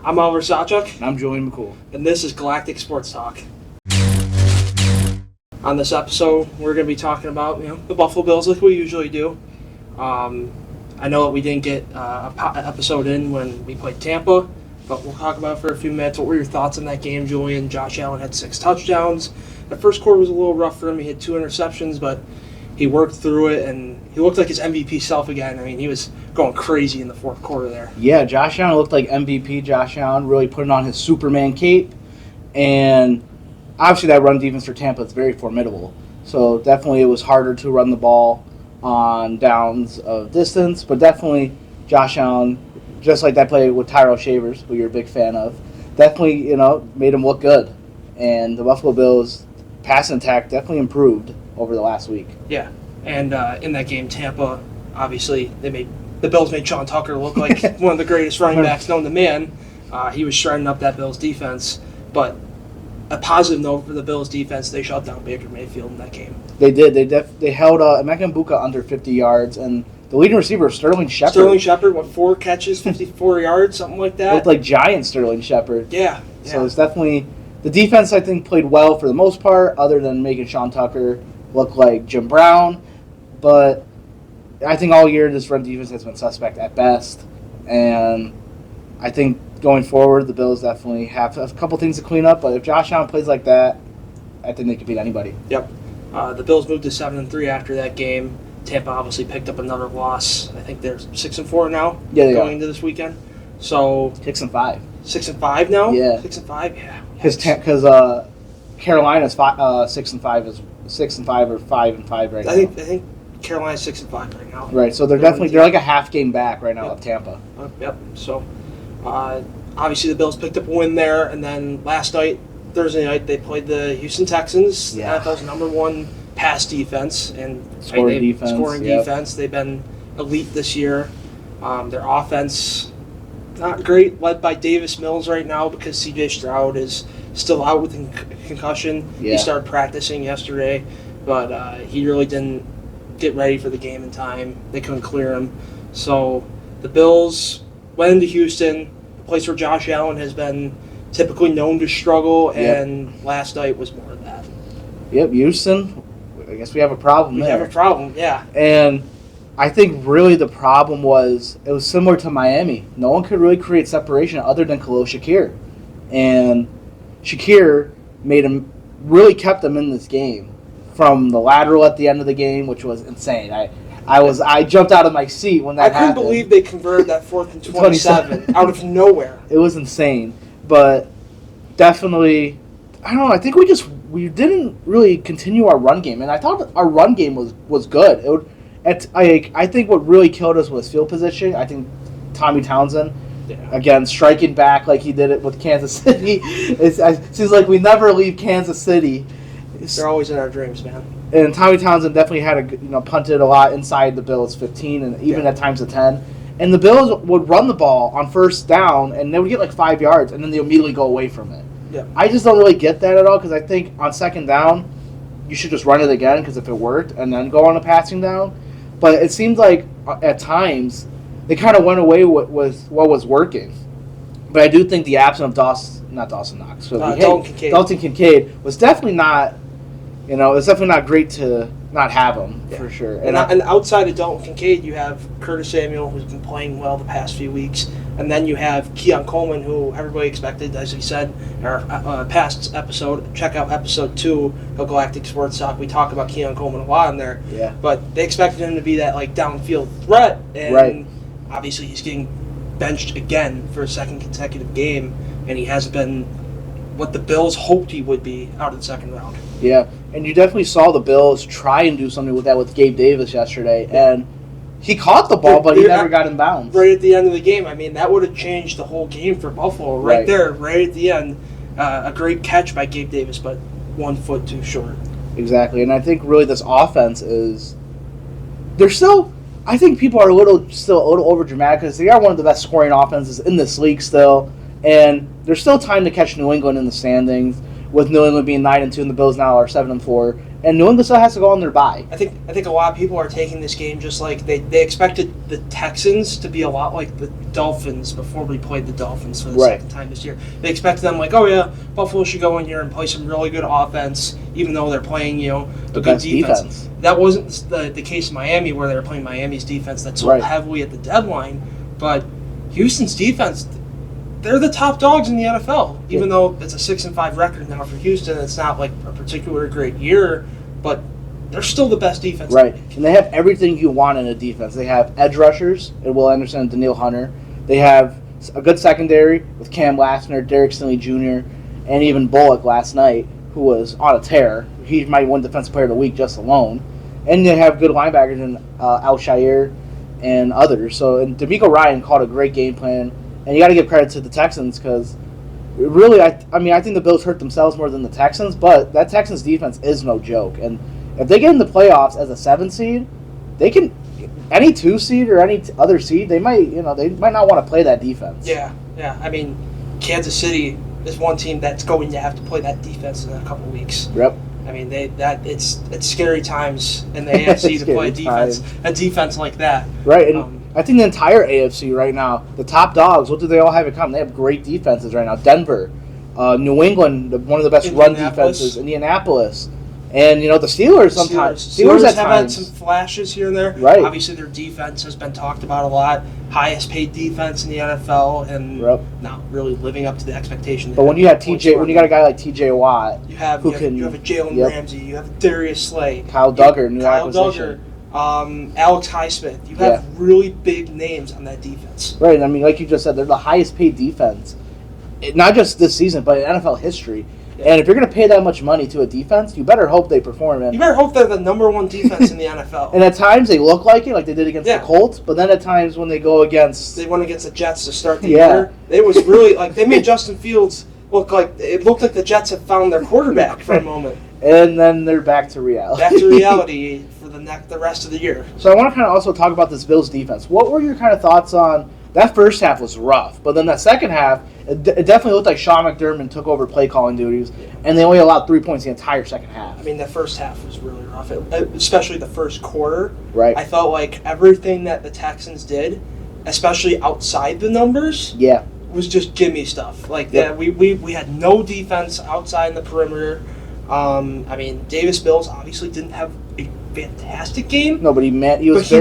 I'm Oliver Sawchuk. And I'm Julian McCool. And this is Galactic Sports Talk. On this episode, we're going to be talking about the Buffalo Bills like we usually do. I know that we didn't get an episode in when we played Tampa, but we'll talk about it for a few minutes. What were your thoughts on that game, Julian? Josh Allen had 6 touchdowns. The first quarter was a little rough for him. He had 2 interceptions, but he worked through it, and he looked like his MVP self again. I mean, he was going crazy in the fourth quarter there. Yeah, Josh Allen looked like MVP Josh Allen, really putting on his Superman cape. And obviously that run defense for Tampa is very formidable. So definitely it was harder to run the ball on downs of distance, but definitely Josh Allen, just like that play with Tyrell Shavers, who you're a big fan of, definitely, made him look good. And the Buffalo Bills passing attack definitely improved over the last week. Yeah, and in that game, Tampa, obviously, the Bills made Sean Tucker look like one of the greatest running backs known to man. He was shredding up that Bills defense, but a positive note for the Bills defense, they shut down Baker Mayfield in that game. They did. They held Emeka Egbuka under 50 yards, and the leading receiver, Sterling Shepard. Sterling Shepard, 4 catches, 54 yards, something like that? Looked like giant Sterling Shepard. Yeah. So it's definitely... The defense, I think, played well for the most part, other than making Sean Tucker look like Jim Brown. But I think all year this run defense has been suspect at best. And I think going forward, the Bills definitely have a couple things to clean up. But if Josh Allen plays like that, I think they could beat anybody. Yep. The Bills moved to 7-3 after that game. Tampa obviously picked up another loss. I think they're 6-4 now going into this weekend. So 6-5. 6-5 now? Yeah. 6-5, yeah. Because Carolina's 6-5 is 6-5 or 5-5 right now. I think Carolina's 6-5 right now. Right, so they're like a half game back right now of Tampa. Yep. So obviously the Bills picked up a win there, and then last night, Thursday night, they played the Houston Texans. Yeah. NFL's number 1 pass defense and scoring defense. They've been elite this year. Their offense, not great, led by Davis Mills right now because C.J. Stroud is still out with concussion. Yeah. He started practicing yesterday, but he really didn't get ready for the game in time. They couldn't clear him. So the Bills went into Houston, a place where Josh Allen has been typically known to struggle, and last night was more of that. Yep, Houston, I guess we have a problem there. We have a problem, yeah. And I think really the problem was it was similar to Miami. No one could really create separation other than Khalil Shakir. And Shakir really kept them in this game from the lateral at the end of the game, which was insane. I jumped out of my seat when that happened. I couldn't believe they converted that 4th and 27 out of nowhere. It was insane. But definitely, I don't know, I think we didn't really continue our run game. And I thought our run game was good. I think what really killed us was field position. I think Tommy Townsend, again, striking back like he did it with Kansas City. It seems like we never leave Kansas City. They're always in our dreams, man. And Tommy Townsend definitely had punted a lot inside the Bills' 15 and even at times a 10. And the Bills would run the ball on first down, and they would get like 5 yards, and then they immediately go away from it. Yeah. I just don't really get that at all because I think on second down, you should just run it again because if it worked, and then go on a passing down. But it seems like at times they kind of went away with what was working. But I do think the absence of Dalton Kincaid was definitely not, it's definitely not great to not have him for sure. And outside of Dalton Kincaid, you have Curtis Samuel, who's been playing well the past few weeks, and then you have Keon Coleman, who everybody expected, as we said in our past episode. Check out episode 2 of Galactic Sports Talk. We talk about Keon Coleman a lot in there. Yeah. But they expected him to be that downfield threat, and obviously he's getting benched again for a second consecutive game, and he hasn't been what the Bills hoped he would be out of the second round. Yeah, and you definitely saw the Bills try and do something with that with Gabe Davis yesterday, and he caught the ball, but he never got in bounds. Right at the end of the game. I mean, that would have changed the whole game for Buffalo right there, right at the end. A great catch by Gabe Davis, but 1 foot too short. Exactly, and I think really this offense is – I think people are still a little over dramatic because they are one of the best scoring offenses in this league still, and there's still time to catch New England in the standings. With New England being 9-2 and the Bills now are 7-4, And New England still has to go on their bye. I think a lot of people are taking this game just like they expected the Texans to be a lot like the Dolphins before we played the Dolphins for the second time this year. They expected them like, oh yeah, Buffalo should go in here and play some really good offense, even though they're playing the good defense. That wasn't the case in Miami, where they were playing Miami's defense that sold heavily at the deadline. But Houston's defense, they're the top dogs in the NFL, even though it's a 6-5 record now for Houston. It's not like a particularly great year, but they're still the best defense. Right, and they have everything you want in a defense. They have edge rushers, and Will Anderson and Daniil Hunter. They have a good secondary with Cam Lassner, Derek Stingley Jr., and even Bullock last night, who was on a tear. He might win Defensive Player of the Week just alone. And they have good linebackers in Al-Shire and others. And DeMeco Ryan called a great game plan. And you got to give credit to the Texans because really, I think the Bills hurt themselves more than the Texans, but that Texans defense is no joke. And if they get in the playoffs as a 7 seed, they can any 2 seed or any other seed, they might not want to play that defense. Yeah. I mean, Kansas City is one team that's going to have to play that defense in a couple weeks. Yep. I mean, it's scary times in the AFC to play a defense like that. Right, and I think the entire AFC right now, the top dogs, what do they all have in common? They have great defenses right now. Denver, New England, one of the best run defenses, Indianapolis, and the Steelers sometimes. Steelers have had some flashes here and there. Right. Obviously, their defense has been talked about a lot. Highest paid defense in the NFL, and not really living up to the expectation. But when you have when you got a guy like T.J. Watt, you have a Jalen Ramsey, you have a Darius Slay, Kyle Duggar, new acquisition. Alex Highsmith. You have really big names on that defense. Right. I mean, like you just said, they're the highest paid defense, not just this season, but in NFL history. Yeah. And if you're going to pay that much money to a defense, you better hope they perform. You better hope they're the number 1 defense in the NFL. And at times they look like it, like they did against the Colts. But then at times when they go against... They went against the Jets to start the year. It was really like they made Justin Fields look like... It looked like the Jets had found their quarterback for a moment. And then they're back to reality. Back to reality for the rest of the year. So I want to kind of also talk about this Bills defense. What were your kind of thoughts on... That first half was rough, but then that second half, it definitely looked like Sean McDermott took over play calling duties, and they only allowed 3 points the entire second half. I mean, the first half was really rough, especially the first quarter. Right. I felt like everything that the Texans did, especially outside the numbers, was just gimme stuff. Like we had no defense outside in the perimeter. I mean, Davis Mills obviously didn't have a fantastic game. No, but he was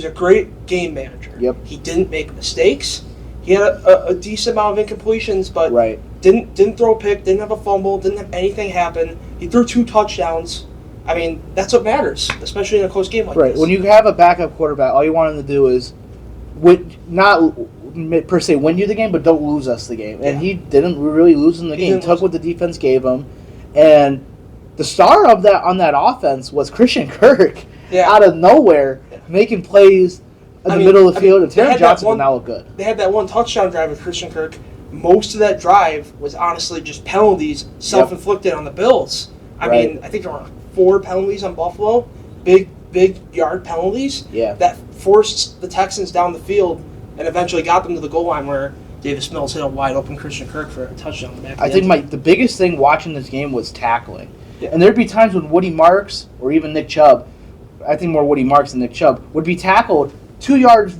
a great game manager. Yep. He didn't make mistakes. He had a decent amount of incompletions, but didn't throw a pick, didn't have a fumble, didn't have anything happen. He threw 2 touchdowns. I mean, that's what matters, especially in a close game like this. Right. When you have a backup quarterback, all you want him to do is not per se win you the game, but don't lose us the game. And he didn't really lose in the game. He took what the defense gave him. And the star of that on that offense was Christian Kirk out of nowhere, making plays in the middle of the field. And Terry Johnson did not look good. They had that 1 touchdown drive with Christian Kirk. Most of that drive was honestly just penalties self-inflicted on the Bills. I mean, I think there were 4 penalties on Buffalo, big yard penalties that forced the Texans down the field and eventually got them to the goal line where Davis Mills hit a wide open Christian Kirk for a touchdown. I think the biggest thing watching this game was tackling. Yeah. And there'd be times when Woody Marks or even Nick Chubb, I think more Woody Marks than Nick Chubb, would be tackled 2 yards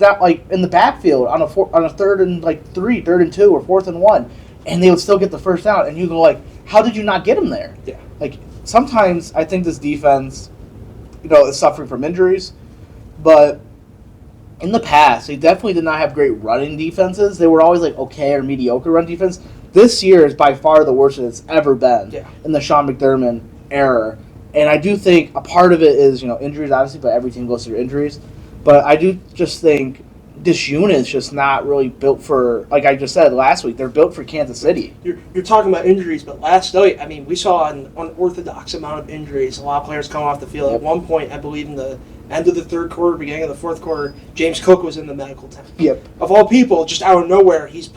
in the backfield on a 3rd and 3rd and 2 or 4th and 1, and they would still get the first down. And you go like, how did you not get him there? Yeah. Like sometimes I think this defense, is suffering from injuries, but in the past they definitely did not have great running defenses. They were always like okay or mediocre run defense. This year is by far the worst it's ever been in the Sean McDermott era. And I do think a part of it is, injuries, obviously, but every team goes through injuries. But I do just think this unit is just not really built for, like I just said last week, they're built for Kansas City. You're talking about injuries, but last night, I mean, we saw an unorthodox amount of injuries. A lot of players coming off the field. At one point, I believe in the end of the 3rd quarter, beginning of the 4th quarter, James Cook was in the medical tent. Yep. Of all people, just out of nowhere, he's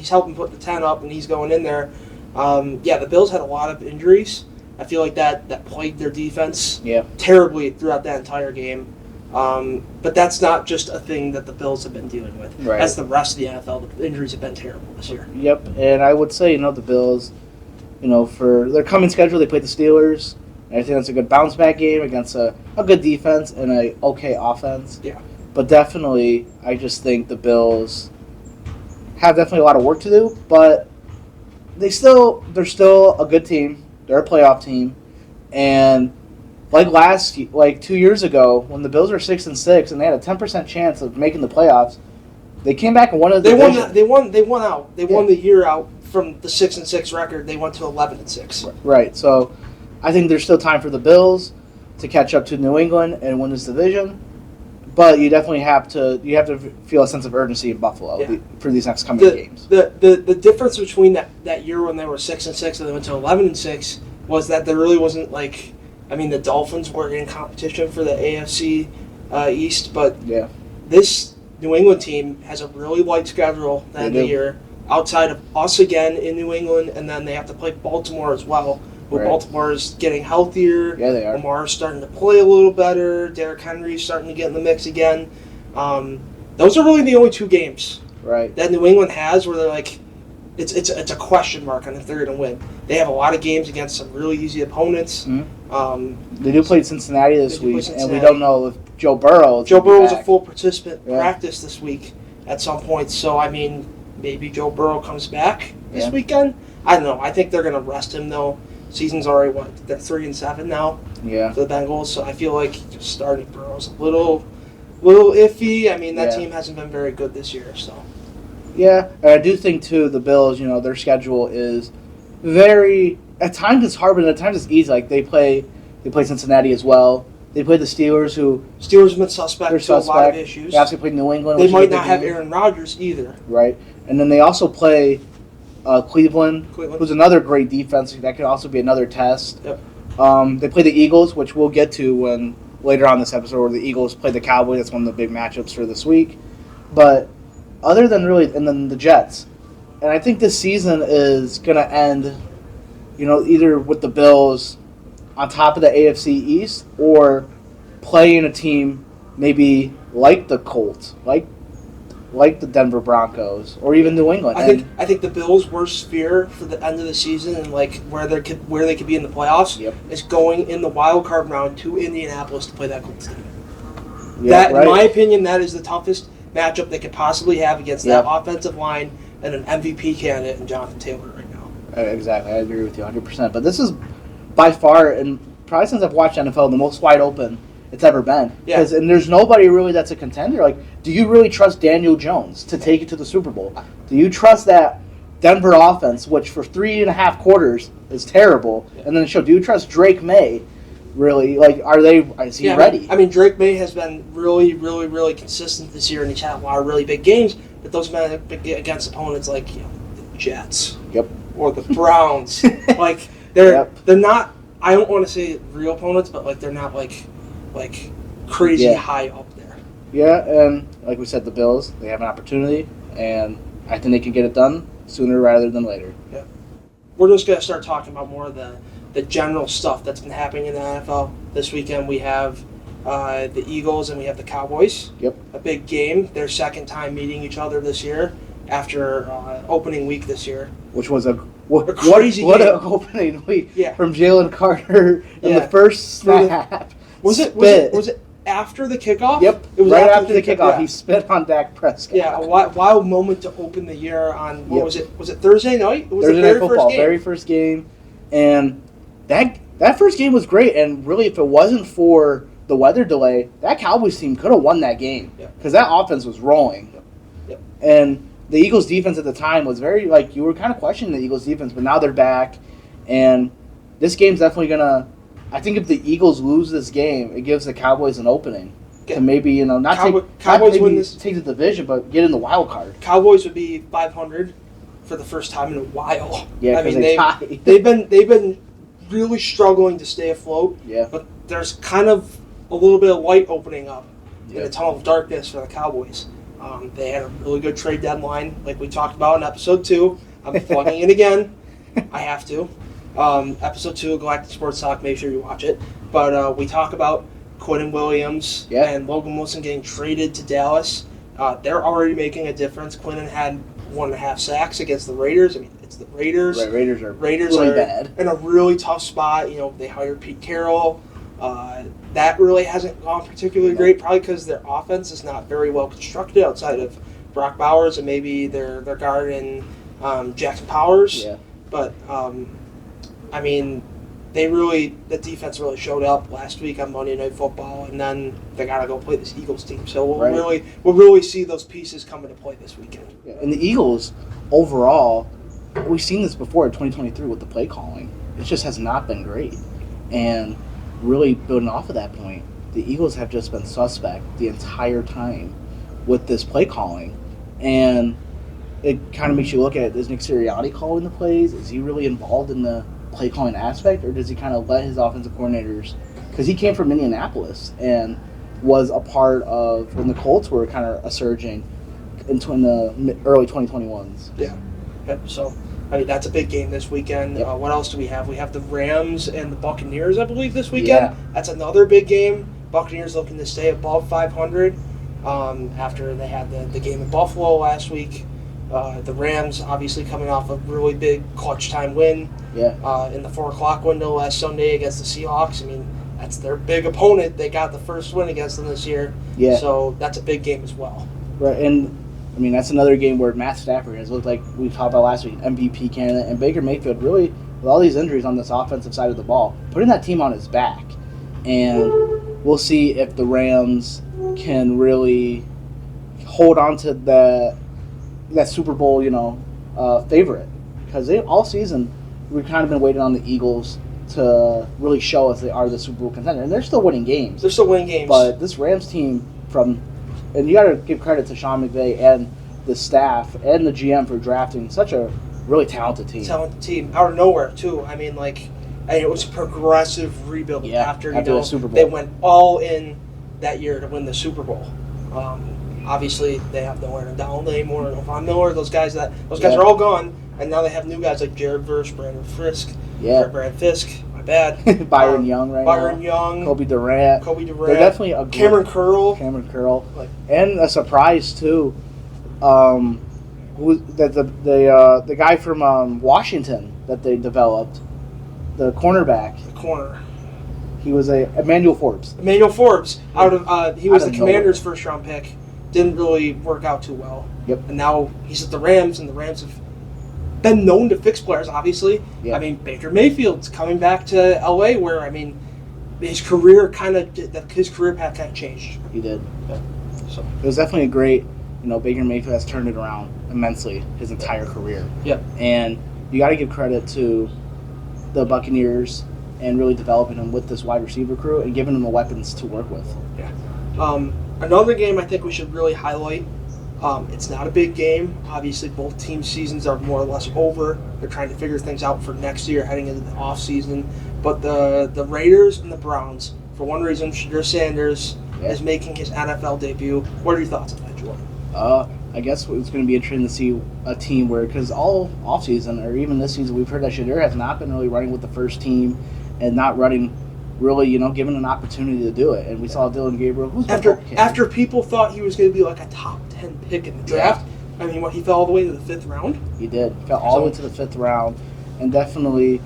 helping put the tent up, and he's going in there. The Bills had a lot of injuries. I feel like that plagued their defense terribly throughout that entire game. But that's not just a thing that the Bills have been dealing with. Right. That's the rest of the NFL. The injuries have been terrible this year. Yep, and I would say, the Bills, for their coming schedule, they play the Steelers, And I think that's a good bounce back game against a good defense and a okay offense. Yeah. But definitely, I just think the Bills have definitely a lot of work to do, but they're still a good team. They're a playoff team, and like 2 years ago when the Bills were 6-6 and they had a 10% chance of making the playoffs, they came back and won the division. They won out. They won the year out from the 6-6 record. They went to 11-6. Right. So, I think there's still time for the Bills to catch up to New England and win this division. But you definitely have to feel a sense of urgency in Buffalo for these next coming games. The difference between that year when they were 6-6 and they went to 11-6 was that there really wasn't the Dolphins were in competition for the AFC East, but this New England team has a really light schedule at the end of the year. Outside of us again in New England, and then they have to play Baltimore as well. But Baltimore is getting healthier. Yeah, they are. Lamar's starting to play a little better. Derrick Henry's starting to get in the mix again. Those are really the only two games that New England has where they're like, it's a question mark on if they're going to win. They have a lot of games against some really easy opponents. Mm-hmm. They do play Cincinnati this week, and we don't know if Joe Burrow was a full participant practice this week at some point. So, maybe Joe Burrow comes back this weekend. I don't know. I think they're going to rest him, though. Season's already, they're 3-7 now for the Bengals. So I feel like just starting Burrow's a little iffy. That team hasn't been very good this year. So. Yeah, and I do think, too, the Bills, their schedule is very... At times it's hard, but at times it's easy. Like, they play Cincinnati as well. They play the Steelers, who... Steelers have been suspect to a lot of issues. They also play New England. They might not have Aaron Rodgers either. Right. And then they also play Cleveland, who's another great defense. That could also be another test. Yep. They play the Eagles, which we'll get to when later on this episode, where the Eagles play the Cowboys. That's one of the big matchups for this week. But other than and then the Jets. And I think this season is going to end, either with the Bills on top of the AFC East or playing a team maybe like the Colts, like the Denver Broncos, or even New England. I think the Bills' worst fear for the end of the season and where they could be in the playoffs is going in the wild card round to Indianapolis to play that Colts team. In my opinion, that is the toughest matchup they could possibly have against that offensive line and an MVP candidate in Jonathan Taylor right now. Exactly, I agree with you 100%. But this is by far, and probably since I've watched NFL, the most wide open it's ever been. Yeah. And there's nobody really that's a contender. Like, do you really trust Daniel Jones to take it to the Super Bowl? Do you trust that Denver offense, which for 3.5 quarters is terrible, and then do you trust Drake May? Really, is he ready? Drake May has been really, really, really consistent this year, and he's had a lot of really big games, but those men against opponents like the Jets or the Browns. They're not, I don't want to say real opponents, but they're not crazy high up there. Yeah, and like we said, the Bills, they have an opportunity, and I think they can get it done sooner rather than later. Yeah. We're just going to start talking about more of the general stuff that's been happening in the NFL. This weekend we have the Eagles and we have the Cowboys. Yep. A big game. Their second time meeting each other this year after opening week this year. Which was a crazy game. What an opening week from Jalen Carter in the first snap. Was it after the kickoff? Yep. It was right after the kickoff. He spit on Dak Prescott. Yeah, a wild moment to open the year on, was it? Was it Thursday night? It was Thursday Night Football, very first game. And that first game was great. And really, if it wasn't for the weather delay, that Cowboys team could have won that game. Because that offense was rolling. Yep. And the Eagles' defense at the time was very, you were kind of questioning the Eagles' defense, but now they're back. And this game's definitely going to, I think if the Eagles lose this game, it gives the Cowboys an opening to maybe, win this, take the division, but get in the wild card. Cowboys would be 500 for the first time in a while. Yeah, they've been really struggling to stay afloat. Yeah. But there's kind of a little bit of light opening up in a tunnel of darkness for the Cowboys. They had a really good trade deadline, like we talked about in episode 2. I'm plugging it again. I have to. Episode 2 of Galactic Sports Talk, make sure you watch it. But we talk about Quinn Williams and Logan Wilson getting traded to Dallas. They're already making a difference. Quinnen had 1.5 sacks against the Raiders. I mean, it's the Raiders. Right, Raiders are Raiders really are bad. in a really tough spot. They hired Pete Carroll. That really hasn't gone particularly great, probably because their offense is not very well constructed outside of Brock Bowers and maybe their guard in Jackson Powers. Yeah. But, I mean, the defense really showed up last week on Monday Night Football, and then they got to go play this Eagles team. So we'll really see those pieces come into play this weekend. Yeah. And the Eagles, overall, we've seen this before in 2023 with the play calling. It just has not been great. And really building off of that point, the Eagles have just been suspect the entire time with this play calling. And it kind of makes you look at, is Nick Sirianni calling the plays? Is he really involved in the play calling aspect, or does he kind of let his offensive coordinators, because he came from Indianapolis and was a part of when the Colts were kind of surging in the early 2021s. Yeah. Yep. So, I mean, that's a big game this weekend. Yep. What else do we have? We have the Rams and the Buccaneers, I believe, this weekend. Yeah. That's another big game. Buccaneers looking to stay above 500 after they had the game in Buffalo last week. The Rams obviously coming off a really big clutch time win in the 4 o'clock window last Sunday against the Seahawks. I mean, that's their big opponent. They got the first win against them this year. Yeah. So that's a big game as well. Right, and I mean, that's another game where Matt Stafford has looked like we talked about last week, MVP candidate, and Baker Mayfield really, with all these injuries on this offensive side of the ball, putting that team on his back. And we'll see if the Rams can really hold on to that Super Bowl, favorite. Because all season, we've kind of been waiting on the Eagles to really show us they are the Super Bowl contender. And they're still winning games. But this Rams team and you got to give credit to Sean McVay and the staff and the GM for drafting such a really talented team. Out of nowhere, too. I mean, it was a progressive rebuild after the Super Bowl. They went all in that year to win the Super Bowl. Obviously, they have nowhere to down anymore. No Von Miller, those guys are all gone, and now they have new guys like Jared Verse, Brandon Fisk, my bad. Byron Young now. Young. Kobe Durant. They're definitely a Cameron Curl. And a surprise, too. The guy from Washington that they developed, the cornerback. He was Emmanuel Forbes. He was the Commanders' first-round pick. Didn't really work out too well. Yep. And now he's at the Rams, and the Rams have been known to fix players, obviously. Yep. I mean, Baker Mayfield's coming back to L.A., where, I mean, his career path kind of changed. He did. Yeah. So it was definitely a great, Baker Mayfield has turned it around immensely his entire career. Yep. And you got to give credit to the Buccaneers and really developing them with this wide receiver crew and giving them the weapons to work with. Yeah. Another game I think we should really highlight. It's not a big game. Obviously, both teams' seasons are more or less over. They're trying to figure things out for next year, heading into the offseason. But the Raiders and the Browns, for one reason, Shedeur Sanders is making his NFL debut. What are your thoughts on that, Julian? I guess it's going to be interesting to see a team where, because all offseason, or even this season, we've heard that Shedeur has not been really running with the first team and not running really, given an opportunity to do it. And we saw Dylan Gabriel, who's after people thought he was going to be like a top 10 pick in the draft. I mean, he fell all the way to the 5th round? He did. He fell all the way to the 5th round. And definitely,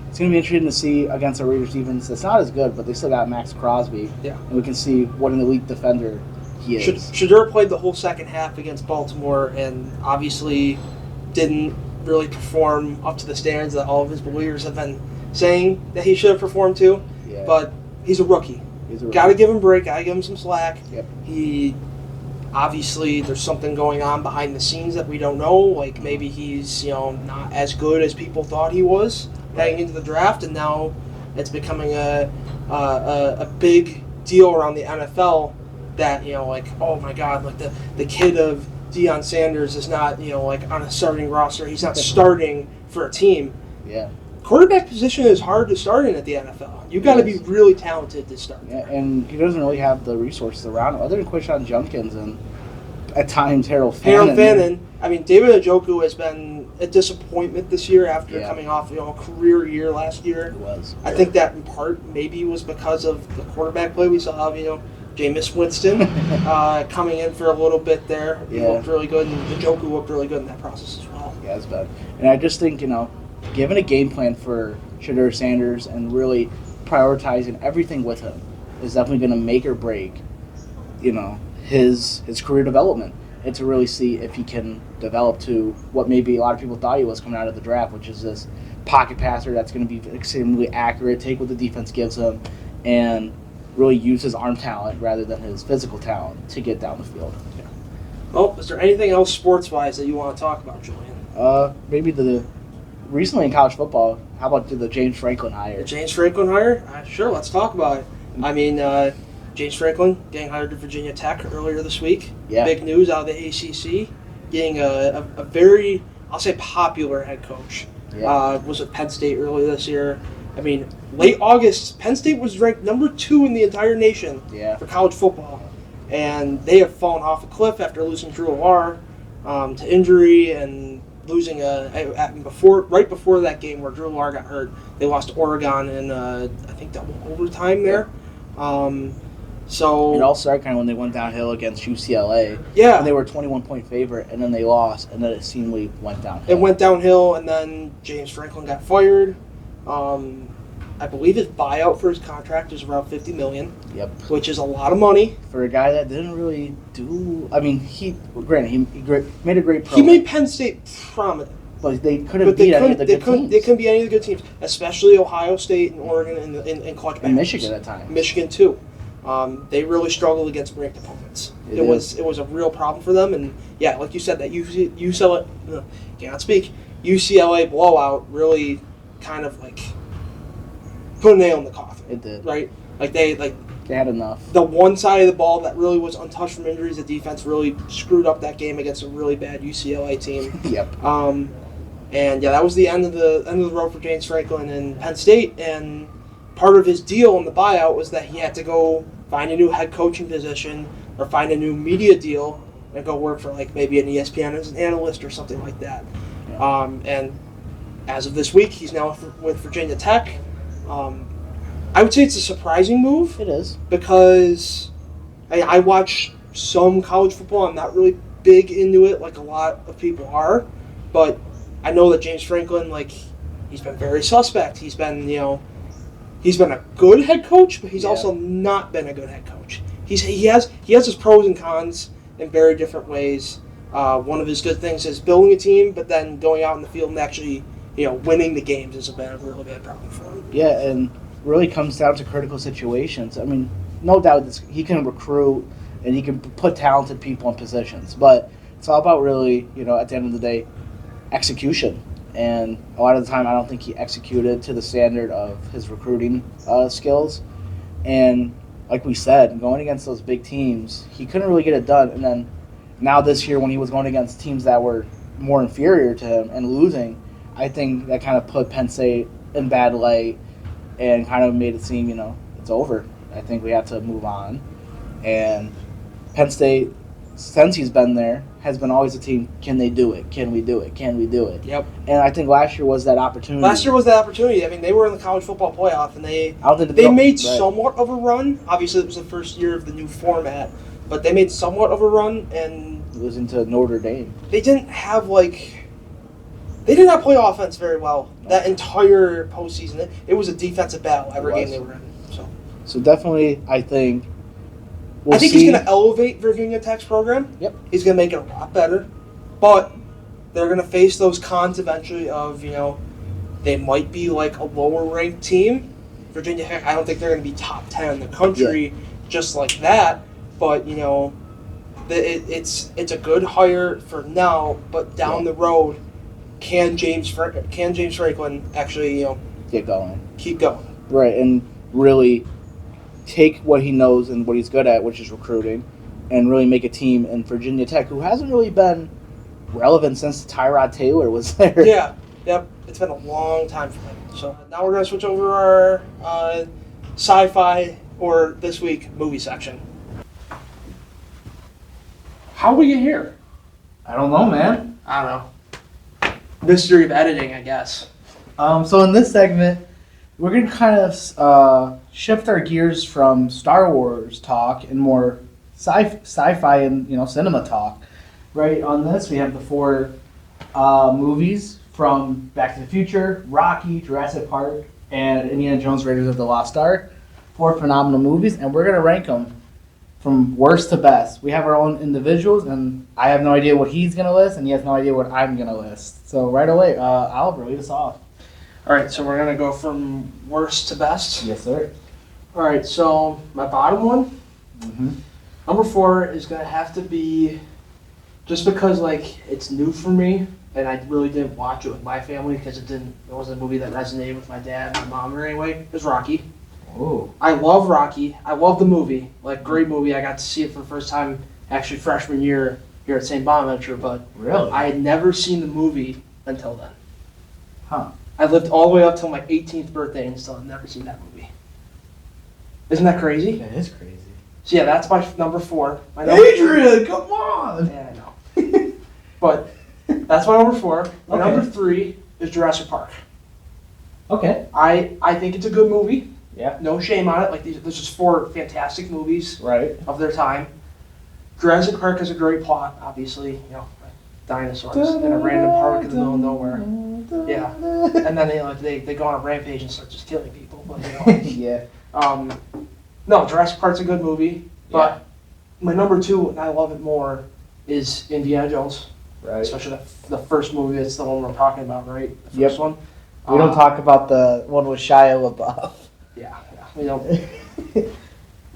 it's going to be interesting to see against a Raiders defense that's not as good, but they still got Max Crosby. Yeah. And we can see what an elite defender he is. Shedeur played the whole second half against Baltimore and obviously didn't really perform up to the standards that all of his believers have been saying that he should have performed to. Yeah. But he's a rookie. Got to give him a break. Got to give him some slack. Yep. Obviously, there's something going on behind the scenes that we don't know. Like maybe he's not as good as people thought he was heading into the draft, and now it's becoming a big deal around the NFL that oh my God, like the kid of Deion Sanders is not on a starting roster. He's not starting for a team. Yeah. Quarterback position is hard to start in at the NFL. You've got to be really talented to start. Yeah, and he doesn't really have the resources around him, other than Quinshon Judkins and at times Harold Fannin. I mean, David Njoku has been a disappointment this year after coming off a career year last year. It was. I think that in part maybe was because of the quarterback play we saw of Jameis Winston coming in for a little bit there. He looked really good, and Njoku looked really good in that process as well. Yeah, it's bad. And I just think, given a game plan for Shedeur Sanders and really prioritizing everything with him is definitely going to make or break, his career development, and to really see if he can develop to what maybe a lot of people thought he was coming out of the draft, which is this pocket passer that's going to be extremely accurate, take what the defense gives him, and really use his arm talent rather than his physical talent to get down the field. Yeah. Well, is there anything else sports-wise that you want to talk about, Julian? Maybe recently in college football, how about the James Franklin hire? The James Franklin hire? Sure, let's talk about it. I mean, James Franklin getting hired to Virginia Tech earlier this week. Yeah. Big news out of the ACC. Getting a very, I'll say, popular head coach. Yeah. Was with Penn State earlier this year. I mean, late August, Penn State was ranked number 2 in the entire nation for college football. And they have fallen off a cliff after losing Drew Lohr to injury and losing right before that game where Drew Lohr got hurt. They lost to Oregon in, I think, double overtime there. So it all started kind of when they went downhill against UCLA. Yeah. And they were a 21-point favorite, and then they lost, and then it seemingly went downhill. It went downhill, and then James Franklin got fired. I believe his buyout for his contract is around $50 million. Yep. Which is a lot of money for a guy that didn't really do. I mean, he made a great. He made Penn State prominent. But they couldn't beat any of the good teams. They couldn't beat any of the good teams, especially Ohio State and Oregon and college basketball. And Michigan at times. Michigan too. They really struggled against ranked opponents. It was a real problem for them, and yeah, like you said, that UCLA blowout really kind of like put a nail in the coffin. It did. Right? They had enough. The one side of the ball that really was untouched from injuries, the defense really screwed up that game against a really bad UCLA team. Yep. And yeah, that was the end of the road for James Franklin and Penn State. And part of his deal in the buyout was that he had to go find a new head coaching position or find a new media deal and go work for maybe an ESPN as an analyst or something like that. Yeah. And as of this week, he's now with Virginia Tech. I would say it's a surprising move. It is. Because I watch some college football. I'm not really big into it like a lot of people are. But I know that James Franklin, he's been very suspect. He's been a good head coach, but he's also not been a good head coach. He has his pros and cons in very different ways. One of his good things is building a team, but then going out in the field and actually winning the games has been a really bad problem for him. Yeah, and really comes down to critical situations. I mean, no doubt he can recruit and he can put talented people in positions, but it's all about really, at the end of the day, execution. And a lot of the time, I don't think he executed to the standard of his recruiting skills. And like we said, going against those big teams, he couldn't really get it done. And then now this year, when he was going against teams that were more inferior to him and losing, I think that kind of put Penn State in bad light and kind of made it seem, it's over. I think we have to move on. And Penn State, since he's been there, has been always a team, can they do it? Can we do it? Can we do it? Yep. And I think last year was that opportunity. I mean, they were in the college football playoff, and they made somewhat of a run. Obviously, it was the first year of the new format, but they made somewhat of a run, and losing to Notre Dame. They didn't have they did not play offense very well that entire postseason. It was a defensive battle every game they were in. So definitely, I think he's going to elevate Virginia Tech's program. Yep. He's going to make it a lot better. But they're going to face those cons eventually of, they might be a lower-ranked team. Virginia Tech, I don't think they're going to be top 10 in the country just like that. But, it's a good hire for now, but down the road, can James Franklin actually, get going? Keep going. Right, and really take what he knows and what he's good at, which is recruiting, and really make a team in Virginia Tech, who hasn't really been relevant since Tyrod Taylor was there. Yeah, yep. It's been a long time for them. So now we're going to switch over our sci-fi, or this week, movie section. How we get here? I don't know, man. I don't know. Mystery of editing, I guess. So in this segment, we're going to kind of shift our gears from Star Wars talk and more sci-fi and cinema talk. Right on this, we have the 4 movies from Back to the Future, Rocky, Jurassic Park, and Indiana Jones Raiders of the Lost Ark. 4 phenomenal movies, and we're going to rank them from worst to best. We have our own individuals, and I have no idea what he's going to list, and he has no idea what I'm going to list. So right away, Oliver, lead us off. All right, so we're going to go from worst to best. Yes, sir. All right, so my bottom one, Mm-hmm. number 4 is going to have to be, just because it's new for me, and I really didn't watch it with my family because it wasn't a movie that resonated with my dad and my mom or anyway. It was Rocky. Oh. I love Rocky. I love the movie. Great movie. I got to see it for the first time actually freshman year here at St. Bonaventure, but Really? I had never seen the movie until then. Huh. I lived all the way up till my 18th birthday and still have never seen that movie. Isn't that crazy? That is crazy. So yeah, that's my number 4. Adrian, come on! Yeah, I know. But that's my number 4. My Okay. number 3 is Jurassic Park. Okay. I think it's a good movie. Yeah. No shame on it. There's just 4 fantastic movies Right. of their time. Jurassic Park has a great plot, obviously. Dinosaurs in a random park in the middle of nowhere. Yeah. And then they go on a rampage and start just killing people. But, Yeah. no, Jurassic Park's a good movie. But my number 2, and I love it more, is Indiana Jones. Right. Especially the first movie. That's the one we're talking about, right? The first one. We don't talk about the one with Shia LaBeouf. Yeah. We don't. we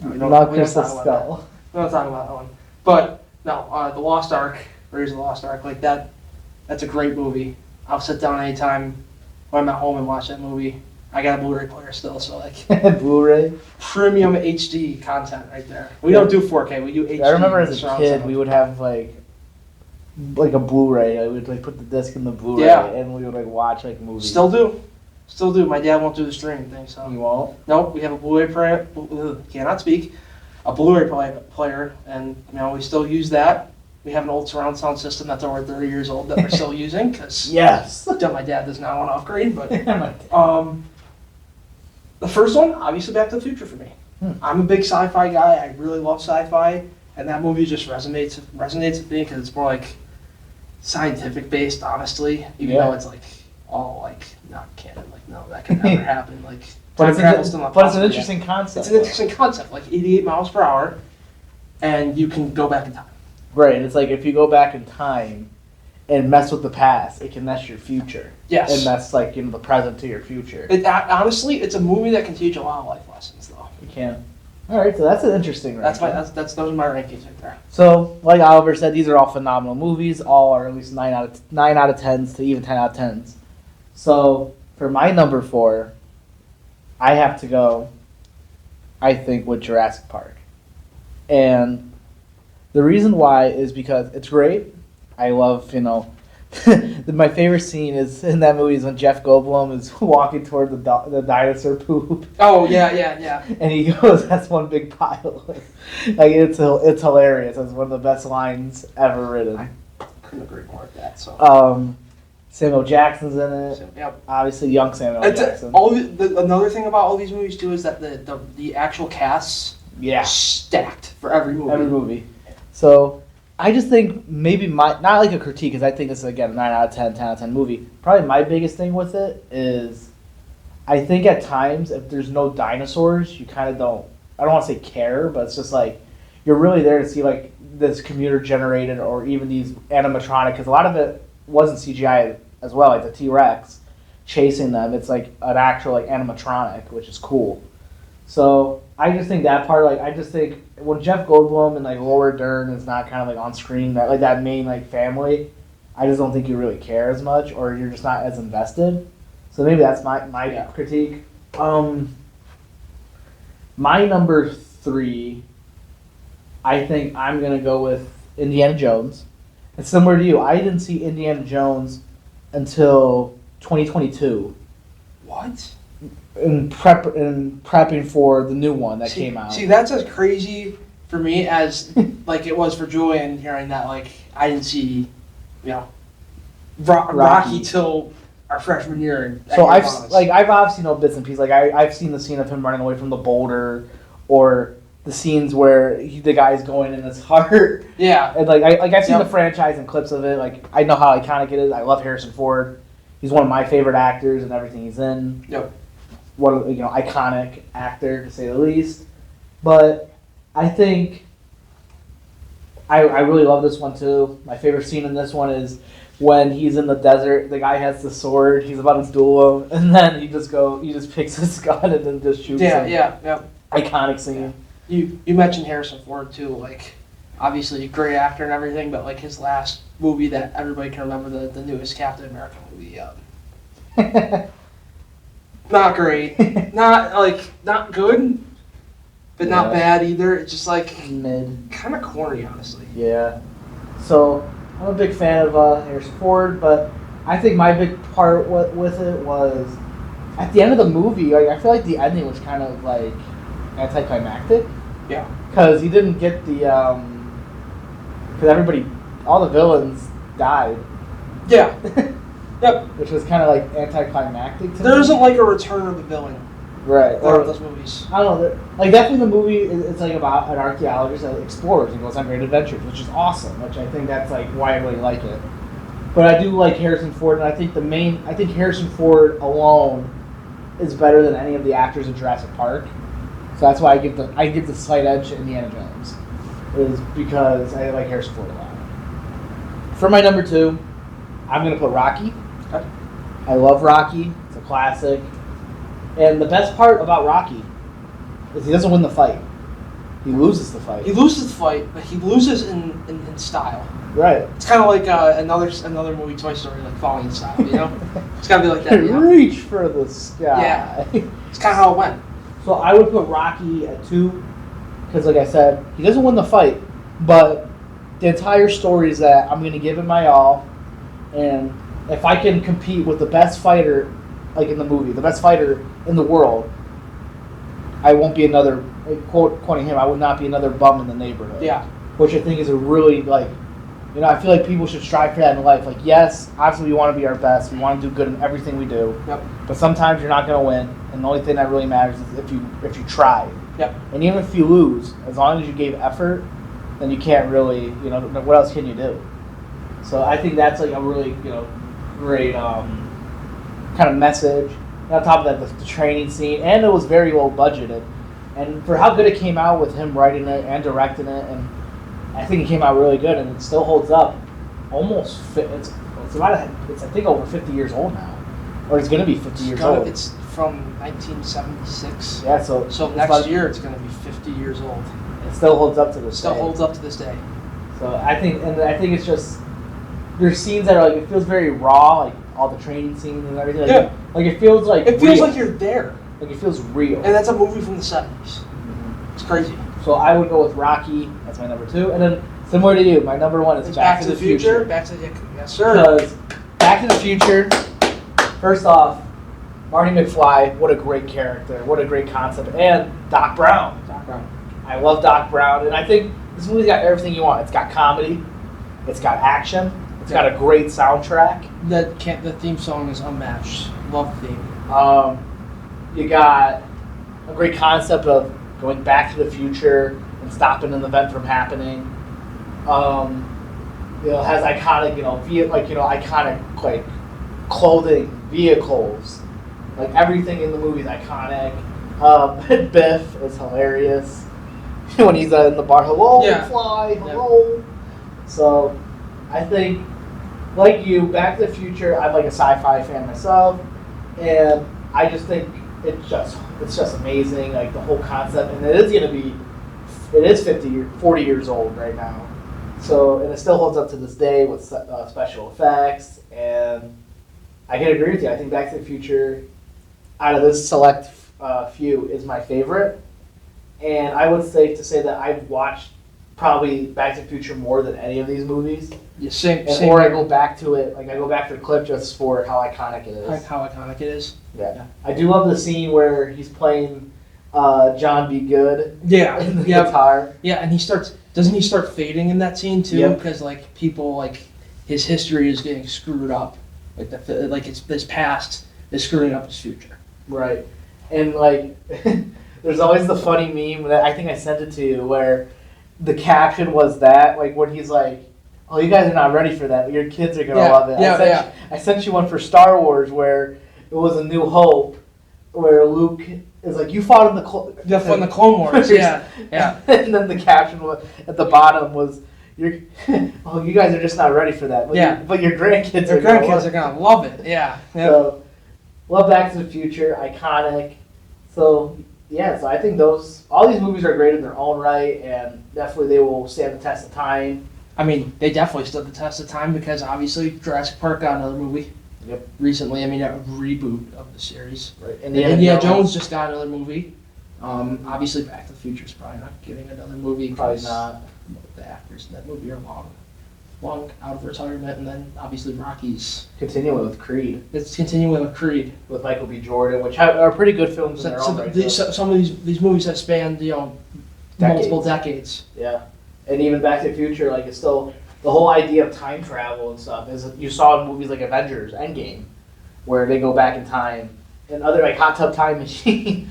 don't Not we don't Crystal talk about Skull. that. We don't talk about that one. But no, the Lost Ark, Raiders of the Lost Ark, that. That's a great movie. I'll sit down anytime when I'm at home and watch that movie. I got a Blu-ray player still, so Blu-ray. premium HD content right there. We don't do 4K. We do HD. I remember as a surround kid, sound. we would have like a Blu-ray. I would put the disc in the Blu-ray, Yeah. and we would watch movies. Still do. My dad won't do the streaming thing, so. You won't? Nope, we have a Blu-ray player. Cannot speak. A Blu-ray player, and we still use that. We have an old surround sound system that's over 30 years old that we're still using because Yes. my dad does not want to upgrade. But the first one, obviously, Back to the Future for me. I'm a big sci-fi guy. I really love sci-fi, and that movie just resonates with me because it's more scientific based, honestly. Even though it's all not canon. No, that can never happen. But it's an an interesting concept. It's an interesting concept, 88 miles per hour, and you can go back in time. Right, it's if you go back in time and mess with the past, it can mess your future. Yes. And mess the present to your future. Honestly, it's a movie that can teach a lot of life lessons, though. You can. All right, so that's an interesting ranking. Those are my rankings right there. So, like Oliver said, these are all phenomenal movies. All are at least 9 out of 10s to even 10 out of 10s. So, for my number 4, I have to go, I think, with Jurassic Park. And the reason why is because it's great. I love, my favorite scene is in that movie is when Jeff Goldblum is walking toward the dinosaur poop. Oh, yeah. And he goes, "That's one big pile." It's hilarious. It's one of the best lines ever written. I couldn't agree more with that. So. Samuel Jackson's in it. Yep. Obviously, young Samuel Jackson. Another thing about all these movies too is that the actual casts stacked for every movie. Every movie. So I just think maybe not like a critique because I think this is again a 9 out of 10, 10 out of 10 movie. Probably my biggest thing with it is I think at times if there's no dinosaurs, you kind of don't. I don't want to say care, but it's just you're really there to see this computer generated or even these animatronic because a lot of it wasn't CGI as well, the T-Rex chasing them. It's an actual animatronic, which is cool. So I just think that part, I just think when Jeff Goldblum and Laura Dern is not kind of on screen, that main family, I just don't think you really care as much, or you're just not as invested. So maybe that's my critique. My number 3, I think I'm gonna go with Indiana Jones. It's similar to you. I didn't see Indiana Jones until 2022. What? In prepping for the new one that came out. See, that's as crazy for me as it was for Julian hearing that I didn't see, Rocky till our freshman year. So I've obviously know bits and pieces. Like I've seen the scene of him running away from the boulder, or the scenes where the guy's going in his heart. Yeah. And I've seen the franchise and clips of it. Like I know how iconic it is. I love Harrison Ford. He's one of my favorite actors and everything he's in. Yep. Iconic actor to say the least. But I think I really love this one too. My favorite scene in this one is when he's in the desert. The guy has the sword. He's about to duel him, and then he just picks his gun and then just shoots him. Yeah. Iconic scene. Yeah. You mentioned Harrison Ford too. Like, obviously a great actor and everything, but like his last movie that everybody can remember, the newest Captain America movie. Not great. Not good. But not bad either. It's just like mid, kind of corny, honestly. Yeah. So I'm a big fan of Harrison Ford, but I think my big part with it was at the end of the movie. Like, I feel like the ending was kind of like anticlimactic. Yeah. Because he didn't get the because all the villains died. Yeah. Yep. Which was kind of like anticlimactic to me. There isn't like a return of the villain. Right. Or those movies. I don't know. Like, definitely the movie, it's like about an archaeologist that explores and goes on great adventures, which is awesome, which I think that's like why I really like it. But I do like Harrison Ford, and I think Harrison Ford alone is better than any of the actors in Jurassic Park. So that's why I give the slight edge to Indiana Jones, is because I like Harrison Ford a lot. For my number 2, I'm going to put Rocky. Okay. I love Rocky. It's a classic. And the best part about Rocky is he doesn't win the fight. He loses the fight. He loses the fight, but he loses in style. Right. It's kind of like another movie, Toy Story, like falling in style, you know? It's got to be like that, you know? Reach for the sky. Yeah. It's kind of how it went. So I would put Rocky at 2, because like I said, he doesn't win the fight, but the entire story is that I'm going to give it my all, and if I can compete with the best fighter, like in the movie, the best fighter in the world, I won't be another, quoting him, I would not be another bum in the neighborhood. Yeah. Which I think is a really, I feel like people should strive for that in life. Like, yes, obviously we want to be our best. We want to do good in everything we do. Yep. But sometimes you're not going to win, and the only thing that really matters is if you try. Yep. And even if you lose, as long as you gave effort, then you can't really, what else can you do? So I think that's like a really, great kind of message. And on top of that, the training scene, and it was very low budgeted. And for how good it came out with him writing it and directing it, and I think it came out really good, and it still holds up. It's I think over 50 years old now, or it's going to be 50 years old. It's from 1976. Yeah, so next year it's going to be 50 years old. It still holds up to this day. Still holds up to this day. So I think it's just, there's scenes that are like, it feels very raw, like all the training scenes and everything. Like it feels like it feels like you're there. Like it feels real. And that's a movie from the 70s. Mm-hmm. It's crazy. So I would go with Rocky. That's my number 2, and then similar to you, my number 1 is Back to the Future. Yes, sir. Because Back to the Future, first off, Marty McFly, what a great character, what a great concept, and Doc Brown. I love Doc Brown, and I think this movie's got everything you want. It's got comedy, it's got action, it's got a great soundtrack. The theme song is unmatched. Love the theme. You got a great concept of going back to the future and stopping an event from happening. It has iconic, iconic like clothing, vehicles, like everything in the movie is iconic. Biff is hilarious when he's in the bar. Hello, McFly. Hello. Yeah. So, I think, like you, Back to the Future. I'm like a sci-fi fan myself, and I just think it's just amazing. Like the whole concept, and it is 40 years old right now. So, and it still holds up to this day with special effects, and I can agree with you. I think Back to the Future, out of this select few, is my favorite. And I would say that I've watched probably Back to the Future more than any of these movies. Yeah, same. Or I go back to it, like I go back to the clip just for how iconic it is. How iconic it is. Yeah. I do love the scene where he's playing John B. Good. Yeah. In the guitar. Yeah, and doesn't he start fading in that scene too? Yep. Because people his history is getting screwed up. Like it's this past is screwing up his future. Right. And like, there's always the funny meme that I think I sent it to you where the caption was that, like when he's like, "Oh, you guys are not ready for that, but your kids are gonna love it." I sent you one for Star Wars where it was A New Hope, where Luke is like, "You fought in the Clone Wars." Yeah. And then the caption was, at the bottom was, "Oh, you guys are just not ready for that." But your grandkids are gonna love it. Yeah. So, love Back to the Future, iconic. So I think all these movies are great in their own right, and definitely they will stand the test of time. I mean, they definitely stood the test of time because obviously Jurassic Park got another movie. Yep. Recently, I mean, a reboot of the series. Right. And Indiana Jones just got another movie. Obviously, Back to the Future is probably not getting another movie. Probably not. The actors in that movie are long out of retirement, and then obviously Rocky's continuing with Creed. It's continuing with Creed with Michael B. Jordan, which are pretty good films in their own right. Some of these movies have spanned multiple decades. Yeah, and even Back to the Future, like it's still the whole idea of time travel and stuff. Is you saw in movies like Avengers Endgame, where they go back in time, and other like Hot Tub Time Machine,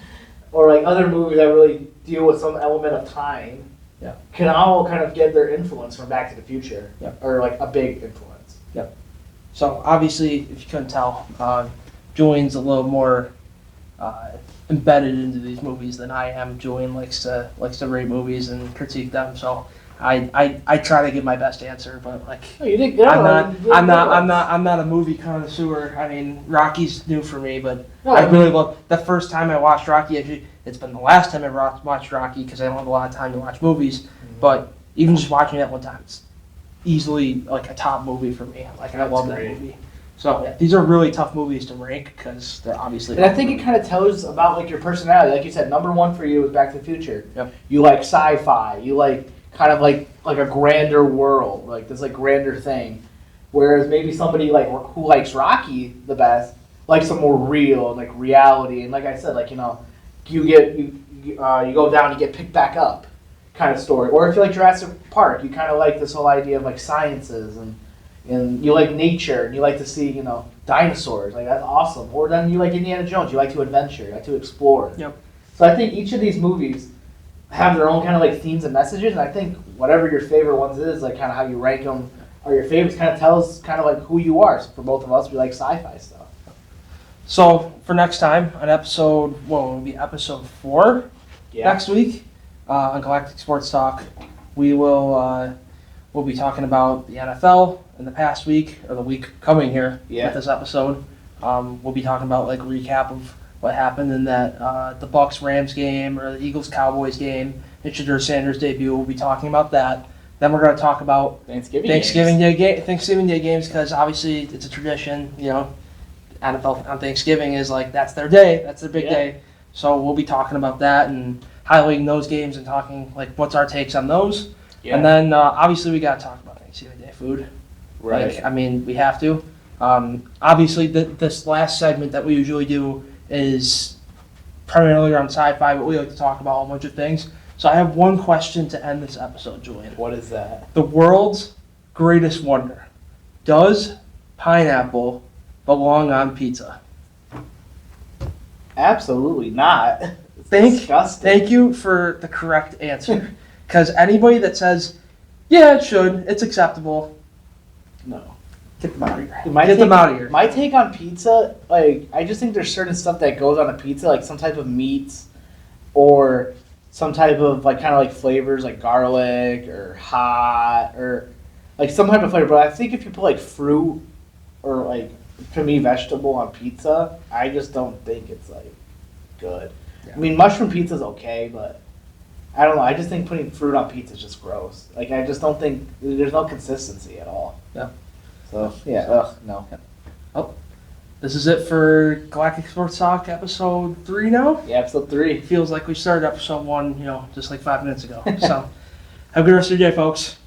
or like other movies that really deal with some element of time. Yeah. Can all kind of get their influence from Back to the Future. Yeah. Or like a big influence. Yep. So obviously, if you couldn't tell, Julian's a little more embedded into these movies than I am. Julian likes to rate movies and critique them. So I try to give my best answer, but like I'm not a movie connoisseur. I mean, Rocky's new for me, but I really love the first time I watched Rocky. Actually, it's been the last time I watched Rocky because I don't have a lot of time to watch movies. Mm-hmm. But even just watching that one time, it's easily like a top movie for me. Like I love that movie. So yeah, these are really tough movies to rank because they're obviously. And I think it kind of tells about like your personality. Like you said, number one for you is Back to the Future. Yep. You like sci-fi. You like kind of like a grander world, like this like grander thing. Whereas maybe somebody like who likes Rocky the best likes some more real and like reality. And like I said, like you go down, you get picked back up, kind of story. Or if you like Jurassic Park, you kind of like this whole idea of like sciences and you like nature and you like to see dinosaurs. Like that's awesome. Or then you like Indiana Jones. You like to adventure. You like to explore. Yep. So I think each of these movies have their own kind of like themes and messages, and I think whatever your favorite ones is, like kind of how you rank them, or your favorites, kind of tells kind of like who you are. So for both of us, we like sci-fi stuff. So for next time, on episode 4 next week on Galactic Sports Talk, we'll be talking about the NFL in the past week or the week coming here with this episode. We'll be talking about like a recap of what happened in that the Bucs Rams game or the Eagles Cowboys game. Shadur Sanders' debut. We'll be talking about that. Then we're going to talk about Thanksgiving Day games because obviously it's a tradition. NFL on Thanksgiving is like that's their day. That's their big day. So we'll be talking about that and highlighting those games and talking like what's our takes on those. Yeah. And then obviously we got to talk about Thanksgiving Day food. Right. Like, I mean, we have to. Obviously, this last segment that we usually do is primarily around sci-fi, but we like to talk about a whole bunch of things. So I have one question to end this episode, Julian. What is that? The world's greatest wonder. Does pineapple belong on pizza? Absolutely not. Disgusting. Thank you for the correct answer. Because anybody that says, yeah, it should, it's acceptable, no. Get them out of here. My take on pizza, like, I just think there's certain stuff that goes on a pizza, like some type of meats or some type of, like, kind of like flavors, like garlic or hot or, like, some type of flavor. But I think if you put, like, fruit or, like, to me, vegetable on pizza, I just don't think it's, like, good. Yeah. I mean, mushroom pizza's okay, but I don't know. I just think putting fruit on pizza is just gross. Like, I just don't think, there's no consistency at all. Yeah. So, yeah, no. Oh, this is it for Galactic Sports Talk episode 3 now? Yeah, episode 3. Feels like we started episode 1, just like 5 minutes ago. So, have a good rest of your day, folks.